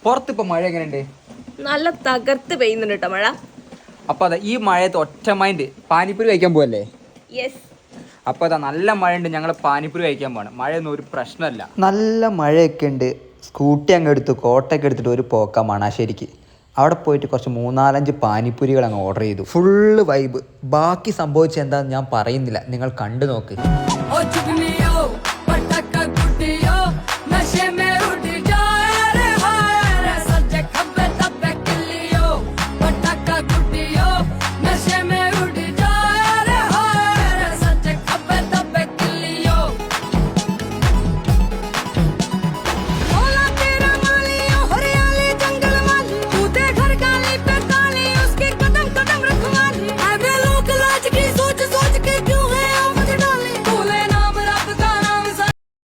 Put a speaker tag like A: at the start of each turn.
A: പുറത്തിപ്പോ മഴ എങ്ങനെയുണ്ട്?
B: നല്ല തകർത്ത് പെയ്യുന്നുണ്ട് കേട്ടോ മഴ.
A: അപ്പൊ അതാ ഈ മഴയത്ത് ഒറ്റ മൈൻഡ് പാനിപ്പൂരി കഴിക്കാൻ പോവല്ലേ?
B: യെസ്.
A: അപ്പൊ അതാ നല്ല മഴയുണ്ട്, ഞങ്ങൾ പാനിപ്പൂരി കഴിക്കാൻ പോകണം. മഴയൊന്നും ഒരു പ്രശ്നമല്ല.
C: നല്ല മഴയൊക്കെ ഉണ്ട്. സ്കൂട്ടി അങ്ങ് എടുത്ത് കോട്ടയൊക്കെ എടുത്തിട്ട് ഒരു പോക്ക മണാശ്ശേരിക്ക്. അവിടെ പോയിട്ട് കുറച്ച് 3-4 പാനിപ്പൂരികൾ അങ്ങ് ഓർഡർ ചെയ്തു. Full vibe. ബാക്കി സംഭവിച്ചെന്താന്ന് ഞാൻ പറയുന്നില്ല, നിങ്ങൾ കണ്ടു നോക്ക്.